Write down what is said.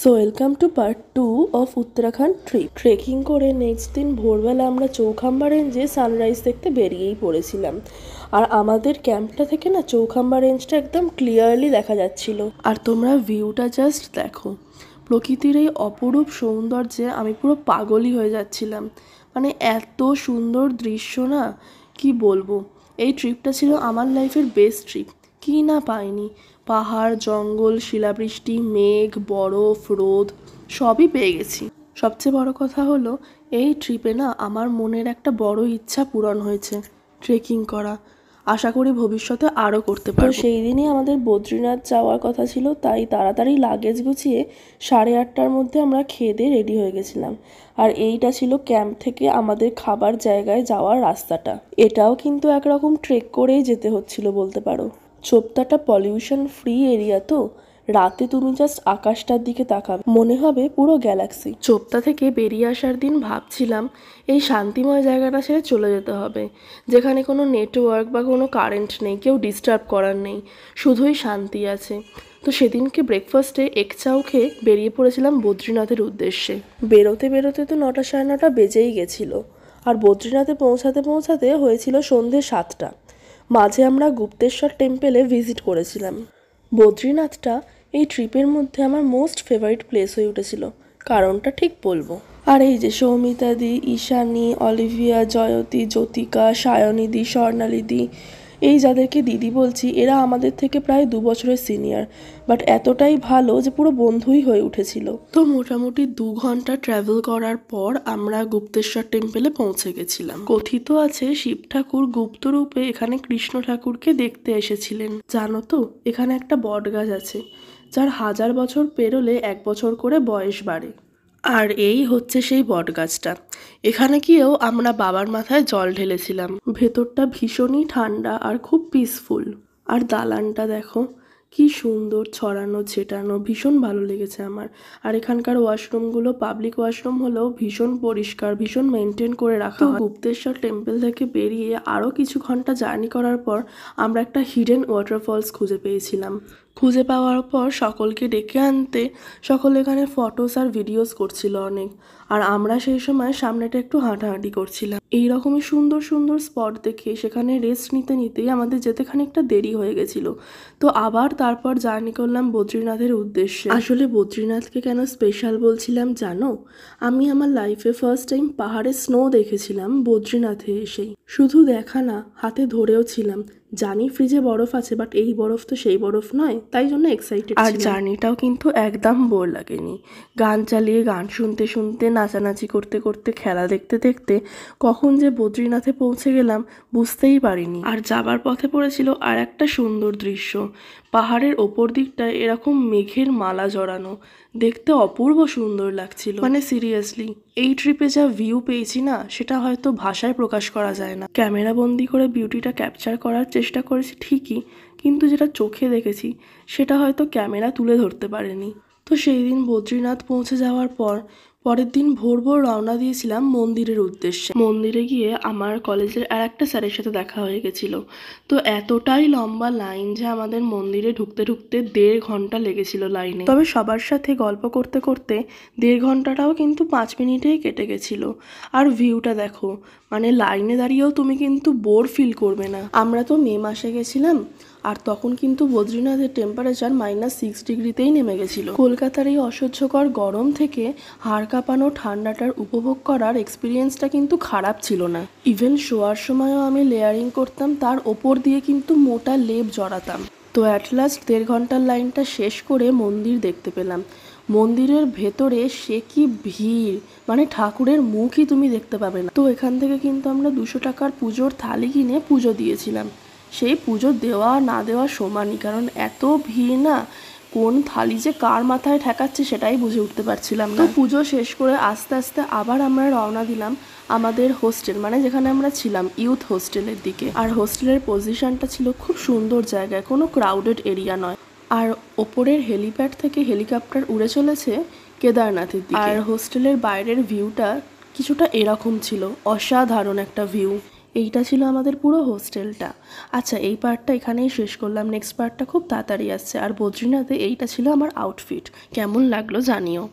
So welcome to part 2 of Uttarakhand trip. Trekking করে next দিন ভোরবেলা আমরা চৌখাম্বা রেঞ্জে সানরাইজ দেখতে বেরিয়েই পড়েছিলাম। আর আমাদের ক্যাম্পটা থেকে না চৌখাম্বা রেঞ্জটা একদম ক্লিয়ারলি দেখা যাচ্ছিল। আর তোমরা ভিউটা জাস্ট দেখো, প্রকৃতির এই অপরূপ সৌন্দর্যে আমি পুরো পাগলই হয়ে যাচ্ছিলাম। মানে এত সুন্দর দৃশ্য না, কি বলবো। এই ট্রিপটা ছিল আমার লাইফের বেস্ট ট্রিপ। কি না পাইনি, পাহাড়, জঙ্গল, শিলাবৃষ্টি, মেঘ, বরফ, রোদ সবই পেয়ে গেছি। সবচেয়ে বড় কথা হলো এই ট্রিপে না আমার মনের একটা বড় ইচ্ছা পূরণ হয়েছে, ট্রেকিং করা। আশা করি ভবিষ্যতে আরও করতে পারবো। তো সেই দিনই আমাদের বদ্রীনাথ যাওয়ার কথা ছিল, তাই তাড়াতাড়ি লাগেজ গুছিয়ে 8:30টার মধ্যে আমরা খেয়ে দিয়ে রেডি হয়ে গেছিলাম। আর এইটা ছিল ক্যাম্প থেকে আমাদের খাবার জায়গায় যাওয়ার রাস্তাটা। এটাও কিন্তু একরকম ট্রেক করেই যেতে হচ্ছিল বলতে পারো। চোপতাটা পলিউশন ফ্রি এরিয়া, তো রাতে তুমি জাস্ট আকাশটার দিকে তাকাবে, মনে হবে পুরো গ্যালাক্সি। চোপতা থেকে বেরিয়ে আসার দিন ভাবছিলাম এই শান্তিময় জায়গাটা ছেড়ে চলে যেতে হবে, যেখানে কোনো নেটওয়ার্ক বা কোনো কারেন্ট নেই, কেউ ডিস্টার্ব করার নেই, শুধুই শান্তি আছে। তো সেদিনকে ব্রেকফাস্টে এগ চাও খেয়ে বেরিয়ে পড়েছিলাম বদ্রীনাথের উদ্দেশ্যে। বেরোতে বেরোতে তো 9টা সাড়ে 9টা বেজেই গেছিলো। আর বদ্রীনাথে পৌঁছাতে পৌঁছাতে হয়েছিল সন্ধে 7টা। মাঝে আমরা গুপ্তেশ্বর টেম্পেলে ভিজিট করেছিলাম। বদ্রীনাথটা এই ট্রিপের মধ্যে আমার মোস্ট ফেভারিট প্লেস হয়ে উঠেছিল। কারণটা ঠিক বলবো। আর এই যে সৌমিতাদি, ঈশানী, অলিভিয়া, জয়তী, জ্যোতিকা, সায়নিদি, স্বর্ণালিদি, এই যাদেরকে দিদি বলছি, এরা আমাদের থেকে প্রায় 2 বছরের সিনিয়র, বাট এতটাই ভালো যে পুরো বন্ধুই হয়ে উঠেছিল। তো মোটামুটি 2 ঘন্টা ট্রাভেল করার পর আমরা গুপ্তেশ্বর টেম্পেলে পৌঁছে গেছিলাম। কথিত আছে শিব ঠাকুর গুপ্ত রূপে এখানে কৃষ্ণ ঠাকুরকে দেখতে এসেছিলেন। জানো তো, এখানে একটা বট গাছ আছে যার 1000 বছর পেরোলে 1 বছর করে বয়স বাড়ে। আর এই হচ্ছে সেই বট গাছটা। এখানে গিয়েও আমরা বাবার মাথায় জল ঢেলেছিলাম। ভেতরটা ভীষণই ঠান্ডা আর খুব পিসফুল। আর দালানটা দেখো কি সুন্দর ছড়ানো ছেটানো, ভীষণ ভালো লেগেছে আমার। আর এখানকার ওয়াশরুমগুলো পাবলিক ওয়াশরুম হলেও ভীষণ পরিষ্কার, ভীষণ মেনটেন করে রাখা হয়। গুপ্তেশ্বর টেম্পল থেকে বেরিয়ে আরও কিছু ঘন্টা জার্নি করার পর আমরা একটা হিডেন ওয়াটারফলস খুঁজে পেয়েছিলাম। খুঁজে পাওয়ার পর সকলকে ডেকে আনতে সকলে এখানে ফটোস আর ভিডিওস করছিল অনেক। আর আমরা সেই সময় সামনেটা একটু হাঁটাহাঁটি করছিলাম। এইরকমই সুন্দর সুন্দর স্পট দেখে সেখানে রেস্ট নিতে নিতেই আমাদের যেতে খানিকটা দেরি হয়ে গেছিল। তো আবার তারপর জার্নি করলাম বদ্রীনাথের উদ্দেশ্যে। আসলে বদ্রীনাথকে কেন স্পেশাল বলছিলাম জানো? আমি আমার লাইফে ফার্স্ট টাইম পাহাড়ে স্নো দেখেছিলাম বদ্রীনাথে এসেই। শুধু দেখা না, হাতে ধরেও ছিলাম। জানি ফ্রিজে বরফ আছে, বাট এই বরফ তো সেই বরফ নয়, তাই জন্য এক্সাইটেড। আর জার্নিটাও কিন্তু একদম বোর লাগেনি। গান চালিয়ে গান শুনতে শুনতে, নাচানাচি করতে করতে, খেলা দেখতে দেখতে কখন যে বদ্রীনাথে পৌঁছে গেলাম বুঝতেই পারিনি। আর যাবার পথে পড়েছিল আর একটা সুন্দর দৃশ্য। পাহাড়ের ওপর দিকটায় এরকম মেঘের মালা জড়ানো, দেখতে অপূর্ব সুন্দর লাগছিল। মানে সিরিয়াসলি এই ট্রিপে যা ভিউ পেয়েছি না, সেটা হয়তো ভাষায় প্রকাশ করা যায় না। ক্যামেরা বন্দি করে বিউটিটা ক্যাপচার করার চেষ্টা করেছি ঠিকই, কিন্তু যেটা চোখে দেখেছি সেটা হয়তো ক্যামেরা তুলে ধরতে পারেনি। তো সেই দিন বদ্রীনাথ পৌঁছে যাওয়ার পরের দিন ভোর ভোর রওনা দিয়েছিলাম মন্দিরের উদ্দেশ্যে। মন্দিরে গিয়ে আমার কলেজের আর একটা স্যারের সাথে দেখা হয়ে গেছিল। তো এতটাই লম্বা লাইন যে আমাদের মন্দিরে ঢুকতে ঢুকতে 1.5 ঘন্টা লেগেছিল লাইনে। তবে সবার সাথে গল্প করতে করতে 1.5 ঘন্টাটাও কিন্তু 5 মিনিটেই কেটে গেছিল। আর ভিউটা দেখো, মানে লাইনে দাঁড়িয়েও তুমি কিন্তু বোর ফিল করবে না। আমরা তো মে মাসে গেছিলাম, আর তখন কিন্তু বদ্রীনাথের টেম্পারেচার -6 ডিগ্রিতেই নেমে গেছিল। কলকাতার এই অসহ্যকর গরম থেকে হাড় কাঁপানো ঠান্ডাটার উপভোগ করার এক্সপিরিয়েন্সটা কিন্তু খারাপ ছিল না। ইভেন শোয়ার সময়ও আমি লেয়ারিং করতাম, তার ওপর দিয়ে কিন্তু মোটা লেপ জড়াতাম। তো অ্যাট লাস্ট 1.5 ঘন্টার লাইনটা শেষ করে মন্দির দেখতে পেলাম। মন্দিরের ভেতরে সে কি ভিড়, মানে ঠাকুরের মুখই তুমি দেখতে পাবে না। তো এখান থেকে কিন্তু আমরা 200 টাকার পুজোর থালি কিনে পুজো দিয়েছিলাম। সেই পুজো দেওয়া না দেওয়া সমানই, কারণ এত ভিড় না, কোন থালি যে কার মাথায় ঠেকাচ্ছে সেটাই বুঝে উঠতে পারছিলাম না। তো পুজো শেষ করে আস্তে আস্তে আবার আমরা রওনা দিলাম আমাদের হোস্টেল, মানে যেখানে আমরা ছিলাম, ইউথ হোস্টেলের দিকে। আর হোস্টেলের পজিশনটা ছিল খুব সুন্দর জায়গায়, কোনো ক্রাউডেড এরিয়া নয়। আর ওপরের হেলিপ্যাড থেকে হেলিকপ্টার উড়ে চলেছে কেদারনাথের দিকে। আর হোস্টেলের বাইরের ভিউটা কিছুটা এরকম ছিল, অসাধারণ একটা ভিউ। এইটা ছিল আমাদের পুরো হোস্টেলটা। আচ্ছা, এই পার্টটা এখানেই শেষ করলাম, নেক্সট পার্টটা খুব তাড়াতাড়ি আসছে। আর বদ্রীনাথে এইটা ছিল আমার আউটফিট। কেমন লাগলো জানিও।